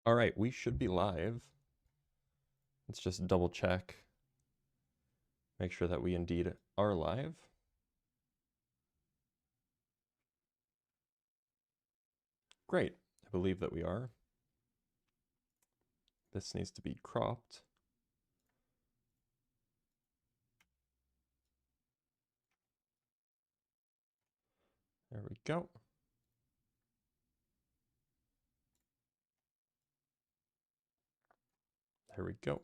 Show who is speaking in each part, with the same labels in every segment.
Speaker 1: All right, we should be live. Let's just double check. Make sure that we indeed are live. Great, I believe that we are. This needs to be cropped. There we go. There we go.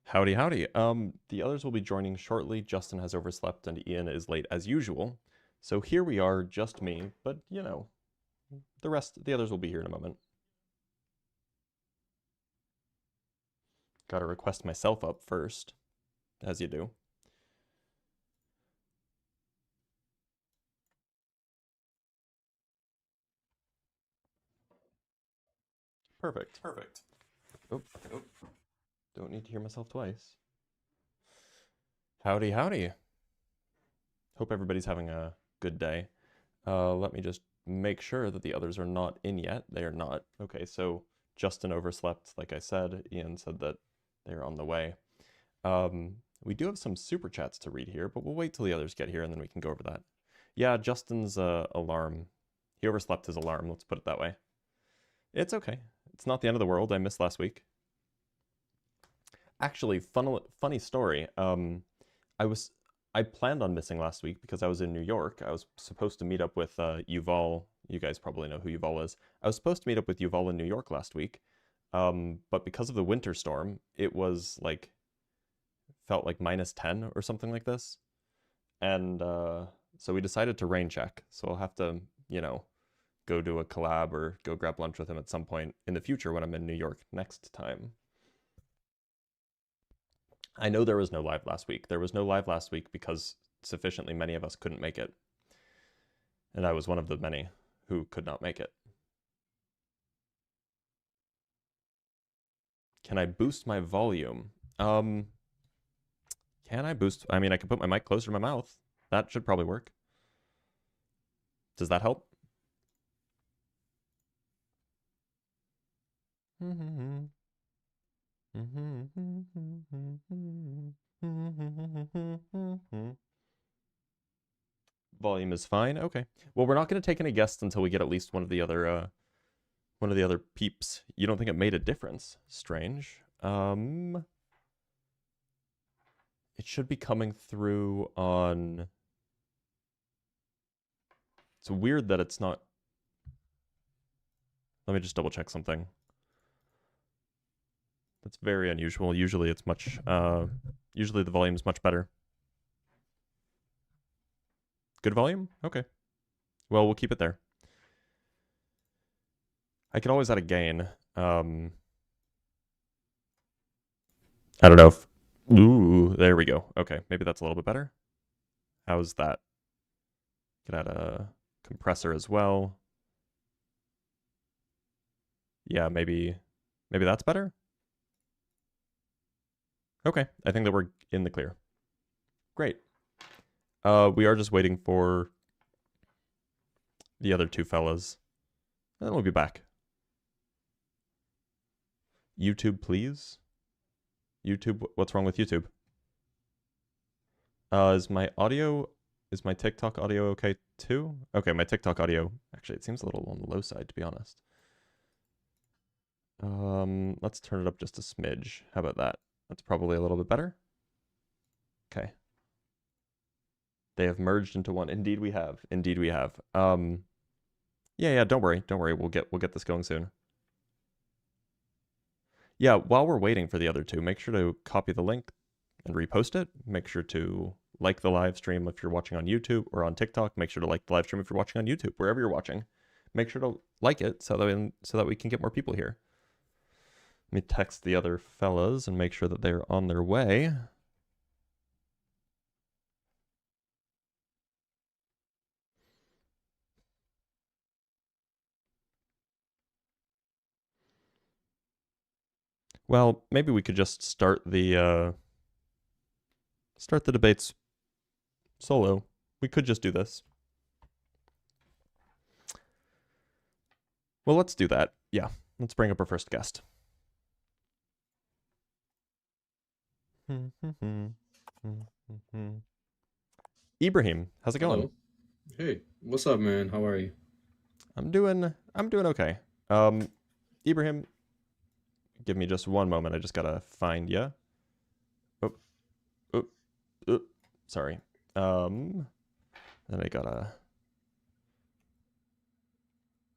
Speaker 1: Howdy, howdy. The others will be joining shortly. Justin has overslept and Ian is late as usual. So here we are, just me, but you know, the others will be here in a moment. Gotta request myself up first, as you do. Perfect. Oh, don't need to hear myself twice. Howdy, howdy. Hope everybody's having a good day. Let me just make sure that the others are not in yet. They are not. Okay, so Justin overslept, like I said. Ian said that they're on the way. We do have some super chats to read here, but we'll wait till the others get here and then we can go over that. Yeah, Justin's alarm. He overslept his alarm, let's put it that way. It's okay. It's not the end of the world. I missed last week. Actually, funny story. I planned on missing last week because I was in New York. I was supposed to meet up with Yuval. You guys probably know who Yuval is. I was supposed to meet up with Yuval in New York last week, but because of the winter storm, it was like, felt like -10 or something like this. And so we decided to rain check. So I'll have to, you know, go do a collab or go grab lunch with him at some point in the future when I'm in New York next time. I know there was no live last week. There was no live last week because sufficiently many of us couldn't make it. And I was one of the many who could not make it. Can I boost my volume? Can I boost? I mean, I can put my mic closer to my mouth. That should probably work. Does that help? Volume is fine. Okay. Well, we're not going to take any guests until we get at least one of the other peeps. You don't think it made a difference? Strange. It should be coming through on. It's weird that it's not. Let me just double check something. That's very unusual. Usually it's much. Usually the volume is much better. Good volume? Okay. Well, we'll keep it there. I could always add a gain. I don't know if. Ooh, there we go. Okay, maybe that's a little bit better. How's that? Could add a compressor as well. Yeah, maybe that's better. Okay, I think that we're in the clear. Great. We are just waiting for the other two fellas. And then we'll be back. YouTube, please. YouTube, what's wrong with YouTube? Is my TikTok audio okay too? Okay, my TikTok audio, actually it seems a little on the low side to be honest. Let's turn it up just a smidge. How about that? That's probably a little bit better. Okay. They have merged into one. Indeed we have. Indeed we have. Yeah, don't worry. We'll get this going soon. Yeah, while we're waiting for the other two, make sure to copy the link and repost it. Make sure to like the live stream if you're watching on YouTube or on TikTok. Make sure to like the live stream if you're watching on YouTube, wherever you're watching. Make sure to like it so that we can get more people here. Let me text the other fellas and make sure that they're on their way. Well, maybe we could just start the debates solo. We could just do this. Well, let's do that. Yeah. Let's bring up our first guest. Ibrahim, how's it going?
Speaker 2: Hello. Hey, what's up, man? How are you?
Speaker 1: I'm doing okay. Ibrahim, give me just one moment. I just gotta find you. Oh, oh, oh, sorry. Then I gotta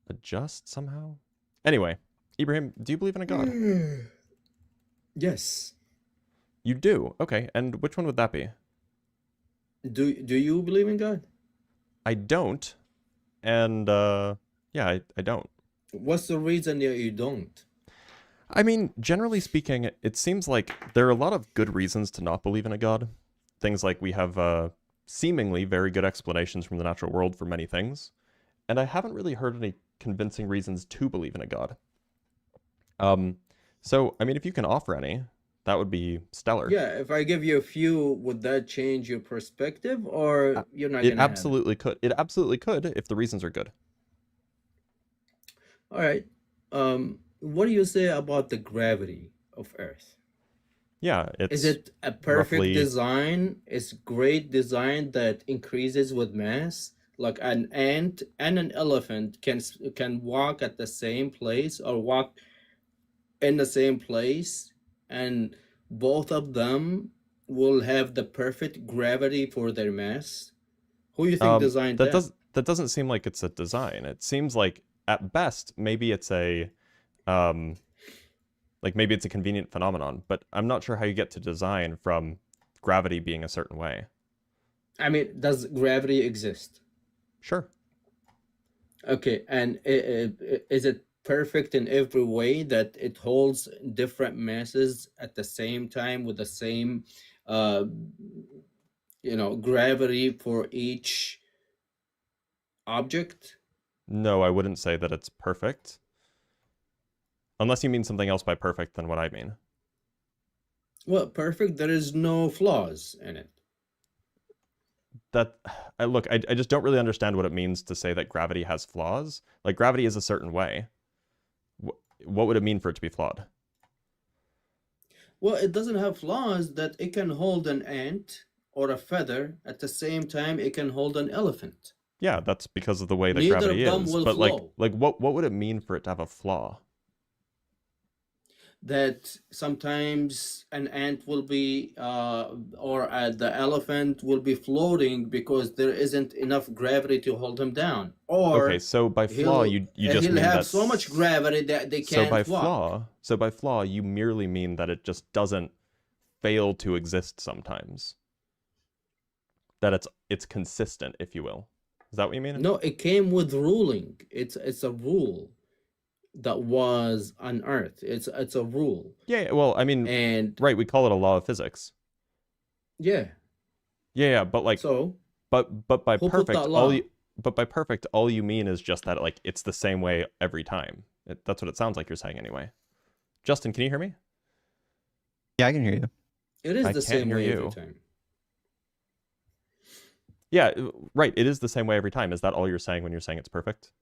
Speaker 1: adjust somehow. Anyway, Ibrahim, do you believe in a god?
Speaker 2: Yes.
Speaker 1: You do? Okay, and which one would that be?
Speaker 2: Do you believe in God?
Speaker 1: I don't, and yeah, I don't.
Speaker 2: What's the reason that you don't?
Speaker 1: I mean, generally speaking, it seems like there are a lot of good reasons to not believe in a god. Things like we have seemingly very good explanations from the natural world for many things, and I haven't really heard any convincing reasons to believe in a god. Um, so I mean, if you can offer any, that would be stellar.
Speaker 2: Yeah, if I give you a few, would that change your perspective or you're not
Speaker 1: It
Speaker 2: gonna have it?
Speaker 1: absolutely could. It absolutely could if the reasons are good.
Speaker 2: All right. What do you say about the gravity of Earth?
Speaker 1: Yeah,
Speaker 2: Is
Speaker 1: it's
Speaker 2: it a perfect
Speaker 1: roughly
Speaker 2: design? Is great design that increases with mass? Like an ant and an elephant can walk at the same place or walk in the same place, and both of them will have the perfect gravity for their mass. Who you think designed
Speaker 1: that
Speaker 2: that?
Speaker 1: doesn't seem like it's a design. It seems like at best maybe it's a um like maybe it's a convenient phenomenon, but I'm not sure how you get to design from gravity being a certain way.
Speaker 2: I mean, does gravity exist?
Speaker 1: Sure.
Speaker 2: Okay, and is it perfect in every way that it holds different masses at the same time with the same, uh, gravity for each object?
Speaker 1: No, I wouldn't say that it's perfect. Unless you mean something else by perfect than what I mean.
Speaker 2: Well, perfect. There is no flaws in it.
Speaker 1: That I look, I just don't really understand what it means to say that gravity has flaws. Like gravity is a certain way. What would it mean for it to be flawed?
Speaker 2: Well, it doesn't have flaws that it can hold an ant or a feather at the same time it can hold an elephant.
Speaker 1: Yeah, that's because of the way that
Speaker 2: Neither
Speaker 1: gravity
Speaker 2: of them
Speaker 1: is.
Speaker 2: will
Speaker 1: But like
Speaker 2: flow.
Speaker 1: like what would it mean for it to have a flaw?
Speaker 2: That sometimes an ant will be or the elephant will be floating because there isn't enough gravity to hold him down,
Speaker 1: Okay,
Speaker 2: or
Speaker 1: so by flaw you just
Speaker 2: he'll
Speaker 1: mean
Speaker 2: have
Speaker 1: that
Speaker 2: so much gravity that they
Speaker 1: so by
Speaker 2: can't walk.
Speaker 1: flaw, so by flaw you merely mean that it just doesn't fail to exist sometimes. That it's consistent, if you will. Is that what you mean?
Speaker 2: No, it came with ruling. It's a rule that was on earth. It's a rule.
Speaker 1: Yeah, well, I mean,
Speaker 2: And
Speaker 1: right, we call it a law of physics.
Speaker 2: yeah,
Speaker 1: Yeah, but like
Speaker 2: so
Speaker 1: but by
Speaker 2: who put
Speaker 1: perfect
Speaker 2: that law?
Speaker 1: all you mean is just that like it's the same way every time. That's what it sounds like you're saying anyway. Justin, can you hear me?
Speaker 3: Yeah, I can hear you.
Speaker 2: It is
Speaker 1: I
Speaker 2: the
Speaker 1: can't
Speaker 2: same
Speaker 1: hear
Speaker 2: way every
Speaker 1: you.
Speaker 2: time.
Speaker 1: Yeah, right. It is the same way every time. Is that all you're saying when you're saying it's perfect?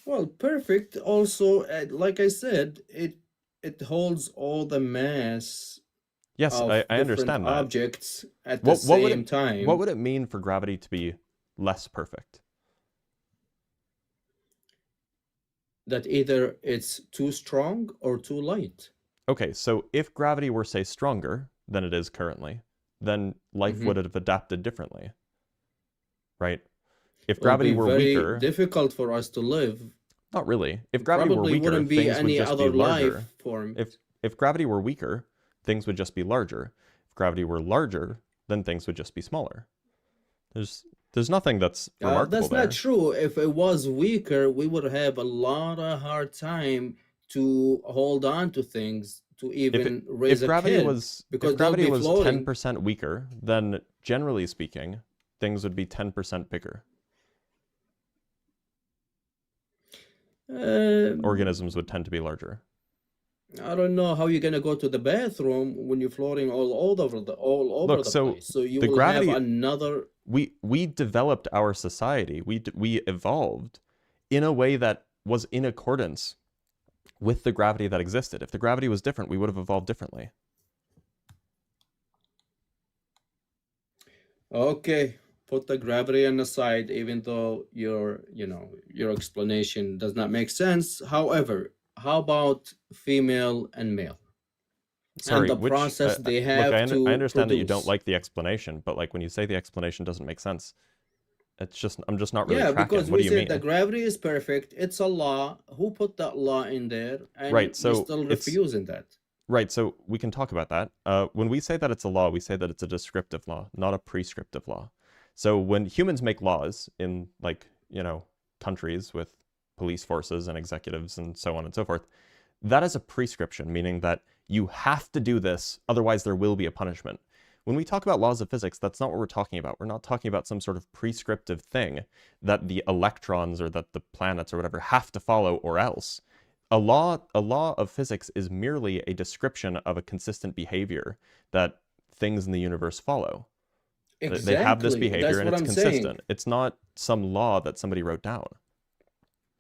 Speaker 2: Well, perfect. Also, like I said, it holds all the mass
Speaker 1: Yes,
Speaker 2: of
Speaker 1: I
Speaker 2: different
Speaker 1: understand that.
Speaker 2: objects at the same
Speaker 1: What
Speaker 2: time.
Speaker 1: would it mean for gravity to be less perfect?
Speaker 2: That either it's too strong or too light.
Speaker 1: Okay, so if gravity were say stronger than it is currently, then life
Speaker 2: Hmm.
Speaker 1: would have adapted differently, right? If
Speaker 2: It'll
Speaker 1: gravity
Speaker 2: be
Speaker 1: were
Speaker 2: very
Speaker 1: weaker,
Speaker 2: difficult for us to live.
Speaker 1: not really. If gravity were
Speaker 2: Probably
Speaker 1: weaker,
Speaker 2: wouldn't be
Speaker 1: things would
Speaker 2: any
Speaker 1: just be
Speaker 2: other life
Speaker 1: larger.
Speaker 2: form.
Speaker 1: If gravity were weaker, things would just be larger. If gravity were larger, then things would just be smaller. There's nothing that's remarkable
Speaker 2: That's not
Speaker 1: there.
Speaker 2: true. If it was weaker, we would have a lot of hard time to hold on to things to
Speaker 1: If it
Speaker 2: even raise a kid
Speaker 1: if
Speaker 2: because they'll
Speaker 1: gravity
Speaker 2: be
Speaker 1: was
Speaker 2: floating.
Speaker 1: 10% weaker, then generally speaking, things would be 10% bigger.
Speaker 2: Uh,
Speaker 1: Organisms would tend to be larger.
Speaker 2: I don't know how you're gonna go to the bathroom when you're floating all over
Speaker 1: Look,
Speaker 2: the
Speaker 1: so
Speaker 2: place. So you
Speaker 1: the
Speaker 2: will have
Speaker 1: gravity
Speaker 2: another.
Speaker 1: we developed our society. We evolved in a way that was in accordance with the gravity that existed. If the gravity was different, we would have evolved differently.
Speaker 2: Okay, put the gravity on the side, even though your explanation does not make sense. However, how about female and male and
Speaker 1: Sorry,
Speaker 2: the
Speaker 1: which
Speaker 2: process they
Speaker 1: look, I
Speaker 2: have to
Speaker 1: understand that you don't
Speaker 2: produce?
Speaker 1: like the explanation, but like when you say the explanation doesn't make sense, I'm just not really
Speaker 2: Yeah,
Speaker 1: tracking.
Speaker 2: because
Speaker 1: What
Speaker 2: we
Speaker 1: do you
Speaker 2: said the
Speaker 1: mean?
Speaker 2: gravity is perfect. It's a law. Who put that law in there? And
Speaker 1: Right,
Speaker 2: you
Speaker 1: so
Speaker 2: still
Speaker 1: it's
Speaker 2: refusing that.
Speaker 1: right, so we can talk about that. When we say that it's a law, we say that it's a descriptive law, not a prescriptive law. So when humans make laws in, like, countries with police forces and executives and so on and so forth, that is a prescription, meaning that you have to do this, otherwise there will be a punishment. When we talk about laws of physics, that's not what we're talking about. We're not talking about some sort of prescriptive thing that the electrons or that the planets or whatever have to follow or else. A law of physics is merely a description of a consistent behavior that things in the universe follow. They have this
Speaker 2: Exactly.
Speaker 1: behavior
Speaker 2: That's
Speaker 1: and
Speaker 2: what
Speaker 1: it's
Speaker 2: I'm saying.
Speaker 1: consistent. It's not some law that somebody wrote down.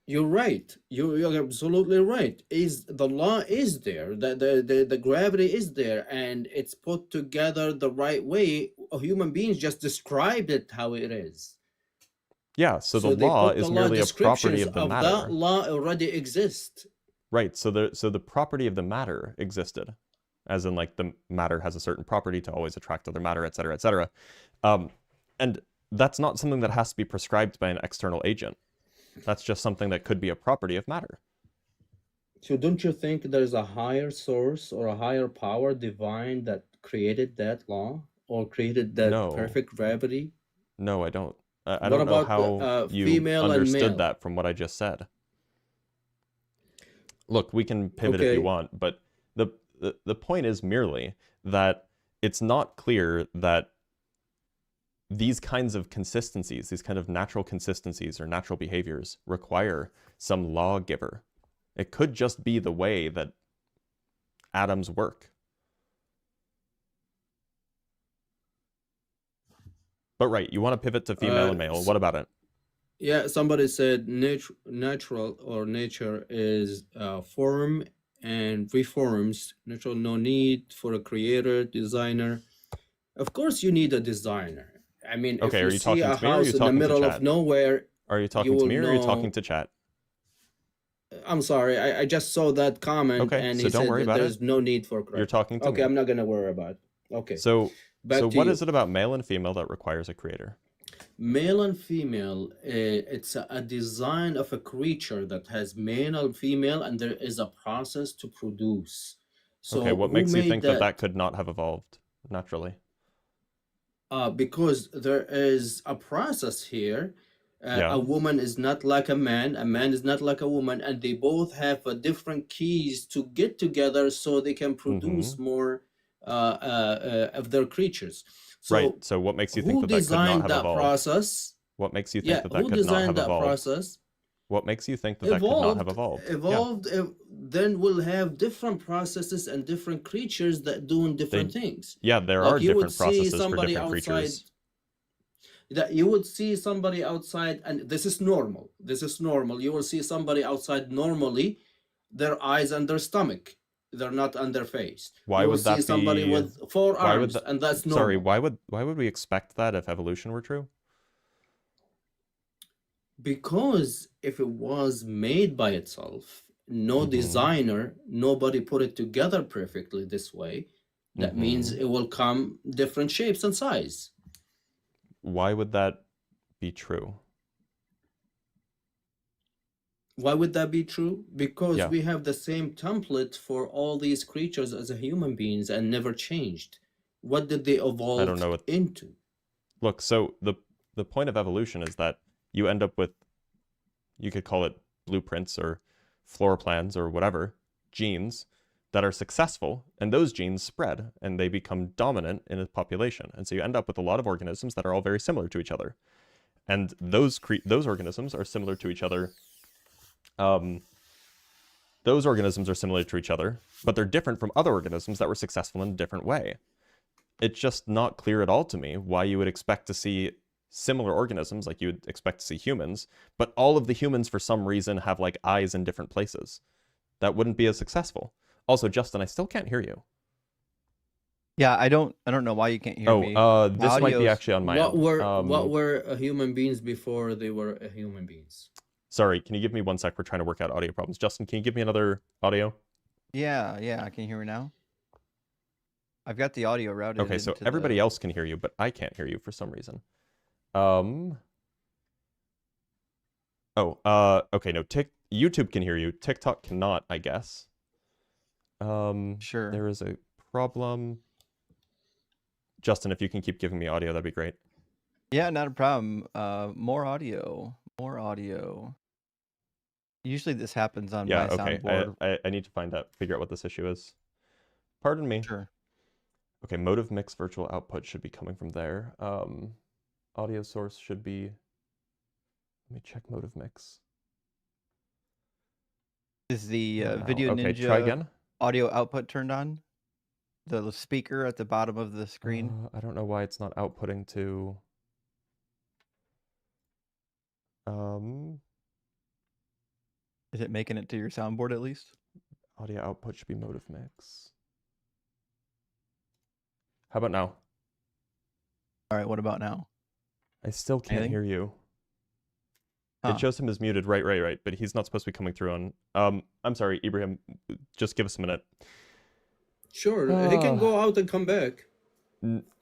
Speaker 2: You're right. You're absolutely right. Is the law is there? The gravity is there, and it's put together the right way. Human beings just described it how it is.
Speaker 1: Yeah, so the
Speaker 2: So they
Speaker 1: law
Speaker 2: put the
Speaker 1: is
Speaker 2: law
Speaker 1: merely a property
Speaker 2: descriptions
Speaker 1: of the
Speaker 2: of that
Speaker 1: matter.
Speaker 2: law already exist.
Speaker 1: Right, so the property of the matter existed, as in like the matter has a certain property to always attract other matter, et cetera, et cetera. And that's not something that has to be prescribed by an external agent. That's just something that could be a property of matter.
Speaker 2: So don't you think there's a higher source or a higher power divine that created that law or created that
Speaker 1: No,
Speaker 2: perfect gravity?
Speaker 1: no, I don't. I
Speaker 2: What
Speaker 1: don't know
Speaker 2: about
Speaker 1: how you
Speaker 2: female and
Speaker 1: understood
Speaker 2: male?
Speaker 1: that from what I just said. Look, we can pivot if you
Speaker 2: Okay,
Speaker 1: want, but the point is merely that it's not clear that these kinds of consistencies, these kind of natural consistencies or natural behaviors require some lawgiver. It could just be the way that atoms work. But right, you want to pivot to female
Speaker 2: uh,
Speaker 1: and male. What about it?
Speaker 2: yeah, somebody said natural or nature is form and reforms. Natural, no need for a creator, designer. Of course, you need a designer. I mean, if
Speaker 1: Okay,
Speaker 2: you
Speaker 1: are you
Speaker 2: see
Speaker 1: talking
Speaker 2: a
Speaker 1: to me or are you
Speaker 2: house in the
Speaker 1: talking to
Speaker 2: middle of
Speaker 1: chat?
Speaker 2: nowhere,
Speaker 1: Are you
Speaker 2: you
Speaker 1: talking to
Speaker 2: will
Speaker 1: me or are you talking
Speaker 2: know.
Speaker 1: to chat?
Speaker 2: I'm sorry, I just saw that comment
Speaker 1: Okay,
Speaker 2: and
Speaker 1: so
Speaker 2: he
Speaker 1: don't
Speaker 2: said
Speaker 1: worry
Speaker 2: that
Speaker 1: about it.
Speaker 2: there's no need for
Speaker 1: You're
Speaker 2: creator.
Speaker 1: talking to
Speaker 2: Okay,
Speaker 1: me.
Speaker 2: I'm not gonna worry about it. Okay,
Speaker 1: So
Speaker 2: back to
Speaker 1: what is
Speaker 2: you.
Speaker 1: it about male and female that requires a creator?
Speaker 2: Male and female, it's a design of a creature that has male and female, and there is a process to produce.
Speaker 1: Okay,
Speaker 2: So
Speaker 1: what
Speaker 2: who
Speaker 1: makes you
Speaker 2: made
Speaker 1: think that
Speaker 2: that?
Speaker 1: that could not have evolved naturally?
Speaker 2: Because there is a process here.
Speaker 1: Yeah.
Speaker 2: A woman is not like a man is not like a woman, and they both have different keys to get together so they can
Speaker 1: Mm-hmm.
Speaker 2: produce more of their creatures.
Speaker 1: Right.
Speaker 2: So
Speaker 1: So what makes you think
Speaker 2: who
Speaker 1: that that could not
Speaker 2: designed
Speaker 1: have
Speaker 2: that
Speaker 1: evolved?
Speaker 2: process?
Speaker 1: What makes you think
Speaker 2: Yeah,
Speaker 1: that that
Speaker 2: who
Speaker 1: could not
Speaker 2: designed
Speaker 1: have
Speaker 2: that
Speaker 1: evolved?
Speaker 2: process?
Speaker 1: What makes you think that that could not have
Speaker 2: Evolved,
Speaker 1: evolved? Yeah.
Speaker 2: evolved. Then we'll have different processes and different creatures that doing different
Speaker 1: They
Speaker 2: things.
Speaker 1: yeah, there are
Speaker 2: Like you would
Speaker 1: different
Speaker 2: see
Speaker 1: processes for
Speaker 2: somebody
Speaker 1: different
Speaker 2: outside,
Speaker 1: creatures.
Speaker 2: that you would see somebody outside, and this is normal. This is normal. You will see somebody outside normally, their eyes and their stomach. They're not on their face.
Speaker 1: Why
Speaker 2: You will
Speaker 1: would
Speaker 2: see
Speaker 1: that
Speaker 2: somebody
Speaker 1: be
Speaker 2: with four
Speaker 1: why would
Speaker 2: arms,
Speaker 1: that
Speaker 2: and that's
Speaker 1: sorry,
Speaker 2: normal.
Speaker 1: why would we expect that if evolution were true?
Speaker 2: Because if it was made by itself, no
Speaker 1: Mm-hmm.
Speaker 2: designer, nobody put it together perfectly this way, that means
Speaker 1: Mm-hmm.
Speaker 2: it will come different shapes and size.
Speaker 1: Why would that be true?
Speaker 2: Why would that be true? Because
Speaker 1: Yeah,
Speaker 2: we have the same template for all these creatures as a human beings and never changed. What did they
Speaker 1: I don't
Speaker 2: evolve
Speaker 1: know what
Speaker 2: into?
Speaker 1: look, so the point of evolution is that you end up with, you could call it blueprints or floor plans or whatever, genes that are successful, and those genes spread and they become dominant in a population. And so you end up with a lot of organisms that are all very similar to each other. And those organisms are similar to each other. Those organisms are similar to each other, but they're different from other organisms that were successful in a different way. It's just not clear at all to me why you would expect to see similar organisms, like you would expect to see humans, but all of the humans for some reason have like eyes in different places. That wouldn't be as successful. Also, Justin, I still can't hear you.
Speaker 3: Yeah, I don't know why you can't hear me.
Speaker 1: This might be actually on my
Speaker 2: What
Speaker 1: end.
Speaker 2: were human beings before they were human beings?
Speaker 1: Sorry, can you give me 1 sec? We're trying to work out audio problems. Justin, can you give me another audio?
Speaker 3: Yeah, can you hear me now? I've got the audio routed.
Speaker 1: Okay, so
Speaker 3: into
Speaker 1: everybody
Speaker 3: the...
Speaker 1: else can hear you, but I can't hear you for some reason. Okay, no, YouTube can hear you. TikTok cannot, I guess.
Speaker 3: Sure.
Speaker 1: There is a problem. Justin, if you can keep giving me audio, that'd be great.
Speaker 3: Yeah, not a problem. More audio. More audio. Usually this happens on my soundboard.
Speaker 1: I need to figure out what this issue is. Pardon me.
Speaker 3: Sure.
Speaker 1: Okay, motive mix virtual output should be coming from there. Audio source should be... Let me check motive mix.
Speaker 3: Is the Video
Speaker 1: okay,
Speaker 3: Ninja
Speaker 1: try again.
Speaker 3: Audio output turned on? The speaker at the bottom of the screen?
Speaker 1: I don't know why it's not outputting to...
Speaker 3: Is it making it to your soundboard at least?
Speaker 1: Audio output should be motive mix. How about now?
Speaker 3: All right, what about now?
Speaker 1: I still can't hear you.
Speaker 3: Huh.
Speaker 1: It shows him as muted, right, but he's not supposed to be coming through on... I'm sorry, Ibrahim, just give us a minute.
Speaker 2: Sure, he can go out and come back.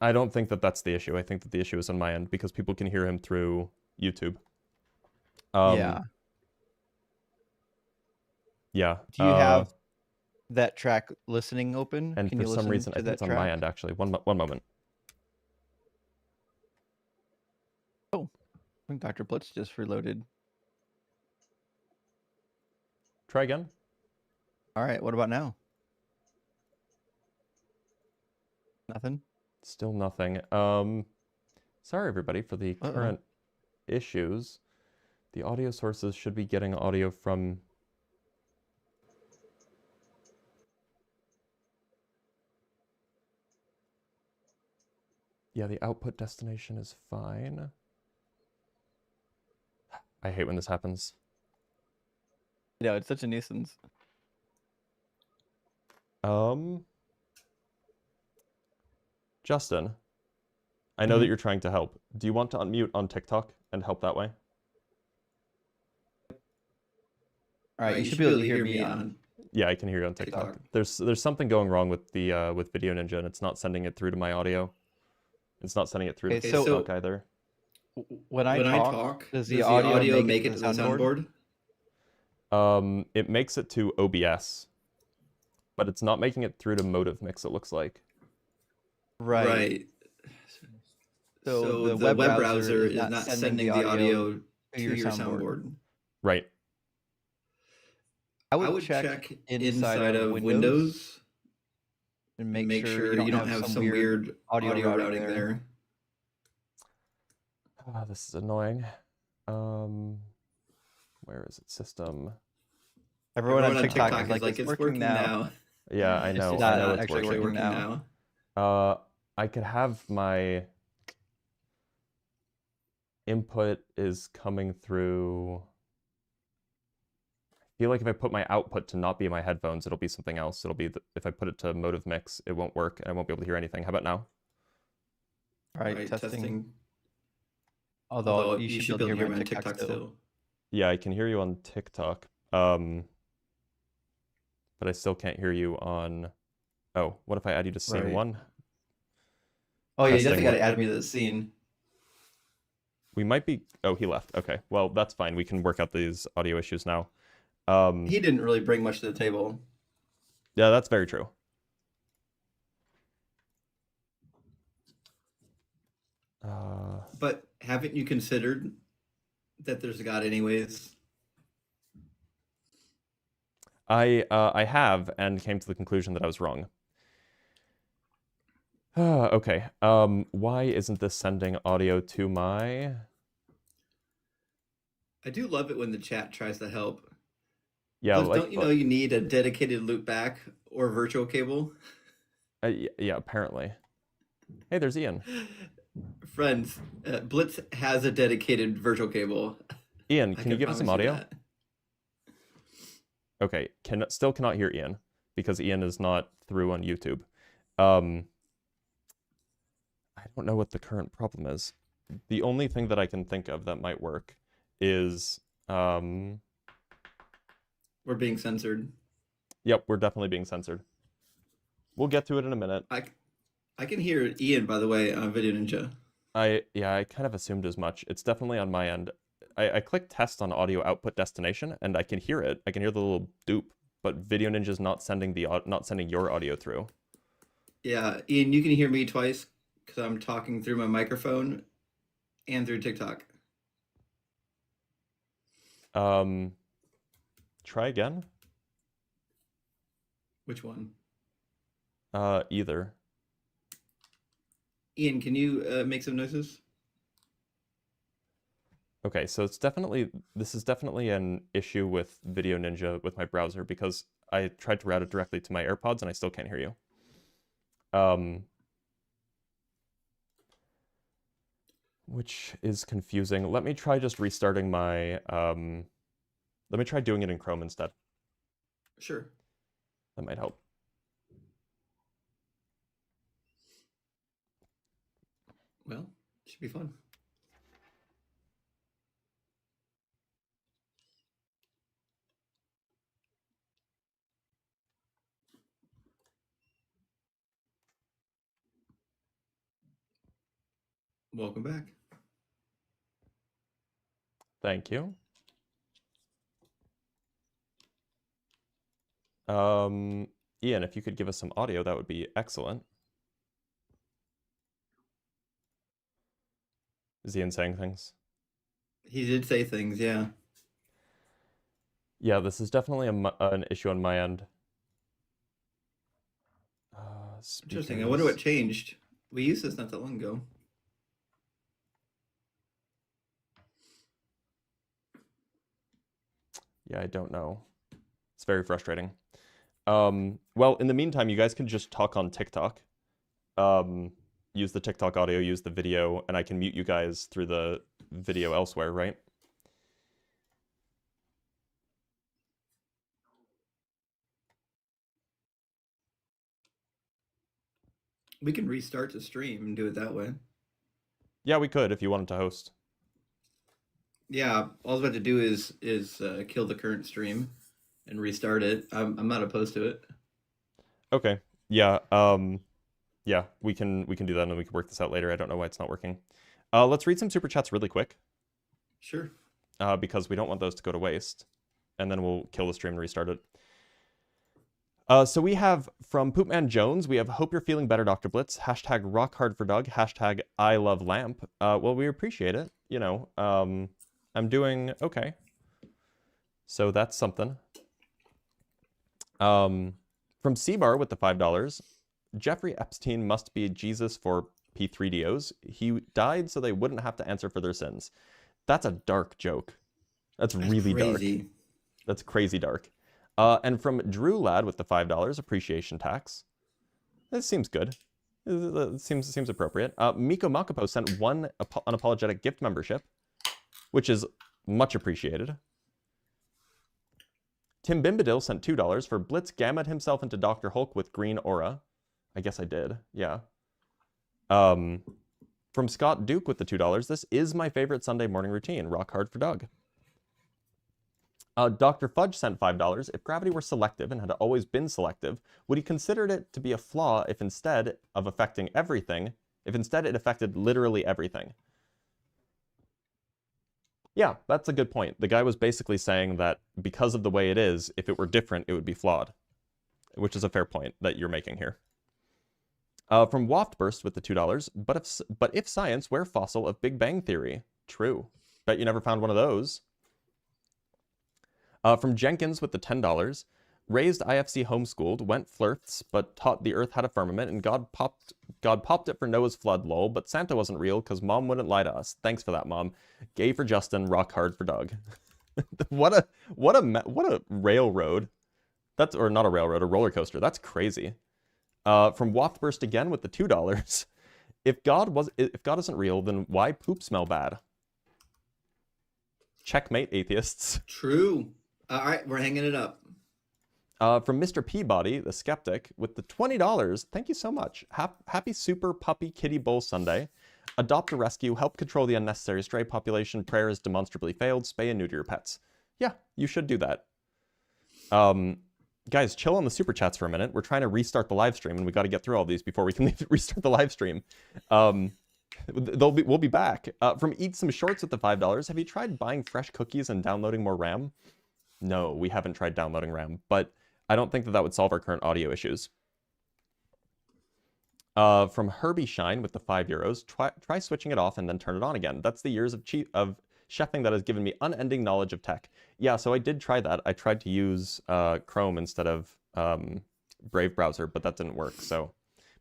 Speaker 1: I don't think that that's the issue. I think that the issue is on my end because people can hear him through YouTube.
Speaker 3: Yeah.
Speaker 1: Yeah.
Speaker 3: Do you have that track listening open?
Speaker 1: And
Speaker 3: can
Speaker 1: for
Speaker 3: you
Speaker 1: some reason, I think it's on my end, actually. One moment.
Speaker 3: Oh, I think Dr. Blitz just reloaded.
Speaker 1: Try again.
Speaker 3: All right, what about now? Nothing?
Speaker 1: Still nothing. Sorry, everybody, for the current issues. The audio sources should be getting audio from... Yeah, the output destination is fine. I hate when this happens.
Speaker 3: Yeah, it's such a nuisance.
Speaker 1: Justin, I know that you're trying to help. Do you want to unmute on TikTok and help that way?
Speaker 3: All right, you should be able to hear me on...
Speaker 1: Yeah, I can hear you on TikTok. There's something going wrong with the with Video Ninja, and it's not sending it through to my audio. It's not sending it through to TikTok either.
Speaker 3: When I talk, does the audio make it to the soundboard?
Speaker 1: It makes it to OBS, but it's not making it through to Motive Mix, it looks like.
Speaker 3: Right. So the web browser is not sending the audio to your soundboard.
Speaker 1: Right.
Speaker 3: I would check inside of Windows and make sure you don't have some weird audio routing there.
Speaker 1: Oh, this is annoying. Where is it? System.
Speaker 3: Everyone on TikTok is like, it's working now.
Speaker 1: Yeah, I know.
Speaker 3: It's
Speaker 1: I know
Speaker 3: not
Speaker 1: it's
Speaker 3: actually working now.
Speaker 1: I could have my input is coming through. I feel like if I put my output to not be my headphones, it'll be something else. It'll be if I put it to Motive Mix, it won't work, and I won't be able to hear anything. How about now?
Speaker 3: All right, testing. Although you should be able to hear me on TikTok still.
Speaker 1: Yeah, I can hear you on TikTok. But I still can't hear you on... Oh, what if I add you to scene 1?
Speaker 3: Oh, yeah, you definitely got to add me to the scene.
Speaker 1: We might be... Oh, he left. Okay, well, that's fine. We can work out these audio issues now.
Speaker 3: He didn't really bring much to the table.
Speaker 1: Yeah, that's very true.
Speaker 3: But haven't you considered that there's a God anyways?
Speaker 1: I have, and came to the conclusion that I was wrong. Okay. Why isn't this sending audio to my...
Speaker 3: I do love it when the chat tries to help.
Speaker 1: Yeah,
Speaker 3: don't you know you need a dedicated loop back or virtual cable?
Speaker 1: Yeah, apparently. Hey, there's Ian.
Speaker 4: Friends, Blitz has a dedicated virtual cable.
Speaker 1: Ian,
Speaker 4: I
Speaker 1: can you
Speaker 4: can
Speaker 1: give us some
Speaker 4: promise you
Speaker 1: audio?
Speaker 4: that.
Speaker 1: Okay, still cannot hear Ian because Ian is not through on YouTube. I don't know what the current problem is. The only thing that I can think of that might work is,
Speaker 4: We're being censored.
Speaker 1: yep, we're definitely being censored. We'll get to it in a minute.
Speaker 4: I can hear Ian, by the way, on Video Ninja.
Speaker 1: Yeah, I kind of assumed as much. It's definitely on my end. I clicked test on audio output destination and I can hear it. I can hear the little doop, but Video Ninja's not sending your audio through.
Speaker 4: Yeah, Ian, you can hear me twice because I'm talking through my microphone and through TikTok.
Speaker 1: Try again.
Speaker 4: Which one?
Speaker 1: Either.
Speaker 4: Ian, can you make some noises?
Speaker 1: Okay, so this is definitely an issue with Video Ninja with my browser because I tried to route it directly to my AirPods and I still can't hear you. Which is confusing. Let me try just restarting my, let me try doing it in Chrome instead.
Speaker 4: Sure.
Speaker 1: That might help.
Speaker 4: Well, should be fun. Welcome back.
Speaker 1: Thank you. Ian, if you could give us some audio, that would be excellent. Is Ian saying things?
Speaker 4: He did say things, yeah.
Speaker 1: Yeah, this is definitely an issue on my end.
Speaker 4: Interesting. I wonder what changed. We used this not that long ago.
Speaker 1: Yeah, I don't know. It's very frustrating. Well, in the meantime, you guys can just talk on TikTok. Use the TikTok audio, use the video, and I can mute you guys through the video elsewhere, right?
Speaker 4: We can restart the stream and do it that way.
Speaker 1: Yeah, we could if you wanted to host.
Speaker 4: Yeah, all I was about to do is kill the current stream and restart it. I'm not opposed to it.
Speaker 1: Okay. Yeah. Yeah, we can do that and we can work this out later. I don't know why it's not working. Let's read some super chats really quick.
Speaker 4: Sure.
Speaker 1: Because we don't want those to go to waste. And then we'll kill the stream and restart it. So we have from Poopman Jones, we have hope you're feeling better, Dr. Blitz. Hashtag rock hard for Doug. Hashtag I love lamp. Well, we appreciate it. You know, I'm doing okay. So that's something. From C-Bar with the $5. Jeffrey Epstein must be Jesus for P3DOs. He died so they wouldn't have to answer for their sins. That's a dark joke. That's really
Speaker 4: crazy.
Speaker 1: Dark. That's crazy dark. And from Drew Lad with the $5 appreciation tax. This seems good. It seems appropriate. Miko Makapo sent one Unapologetic gift membership, which is much appreciated. Tim Bimbadil sent $2 for Blitz gammed himself into Dr. Hulk with green aura. I guess I did, yeah. From Scott Duke with the $2, this is my favorite Sunday morning routine. Rock hard for Doug. Dr. Fudge sent $5. If gravity were selective and had always been selective, would he consider it to be a flaw if instead of affecting everything, if instead it affected literally everything? Yeah, that's a good point. The guy was basically saying that because of the way it is, if it were different, it would be flawed, which is a fair point that you're making here. From Waftburst with the $2, but if science, where fossil of Big Bang Theory? True. Bet you never found one of those. From Jenkins with the $10, raised IFC homeschooled, went flirts, but taught the earth had a firmament, and God popped it for Noah's flood, lol, but Santa wasn't real because mom wouldn't lie to us. Thanks for that, mom. Gay for Justin, rock hard for Doug. what a railroad. That's, or not a railroad, a roller coaster. That's crazy. From Waftburst again with the $2. If God isn't real, then why poop smell bad? Checkmate, atheists.
Speaker 4: True. All right, we're hanging it up.
Speaker 1: From Mr. Peabody, the skeptic, with the $20. Thank you so much. Happy Super Puppy Kitty Bowl Sunday. Adopt a rescue. Help control the unnecessary stray population. Prayer has demonstrably failed. Spay and neuter your pets. Yeah, you should do that. Guys, chill on the super chats for a minute. We're trying to restart the live stream, and we got to get through all these before we can restart the live stream. We'll be back. From Eat Some Shorts with the $5. Have you tried buying fresh cookies and downloading more RAM? No, we haven't tried downloading RAM, but I don't think that would solve our current audio issues. From Herbie Shine with the €5. Try switching it off and then turn it on again. That's the years of chefing that has given me unending knowledge of tech. Yeah, so I did try that. I tried to use Chrome instead of Brave browser, but that didn't work. So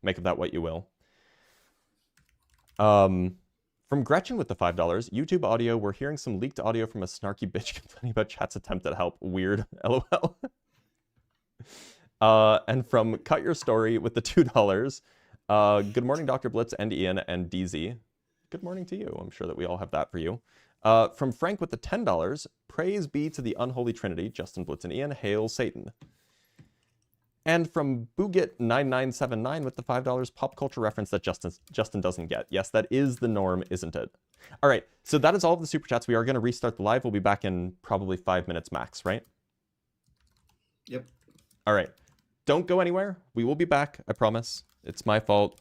Speaker 1: make of that what you will. From Gretchen with the $5, YouTube audio. We're hearing some leaked audio from a snarky bitch complaining about chat's attempt at help. Weird. LOL. And from Cut Your Story with the $2. Good morning, Dr. Blitz and Ian and DZ. Good morning to you. I'm sure that we all have that for you. From Frank with the $10. Praise be to the unholy trinity, Justin, Blitz, and Ian. Hail Satan. And from Boogit9979 with the $5 pop culture reference that Justin doesn't get. Yes, that is the norm, isn't it? All right, so that is all of the super chats. We are going to restart the live. We'll be back in probably 5 minutes max, right?
Speaker 4: Yep.
Speaker 1: All right. Don't go anywhere. We will be back, I promise. It's my fault.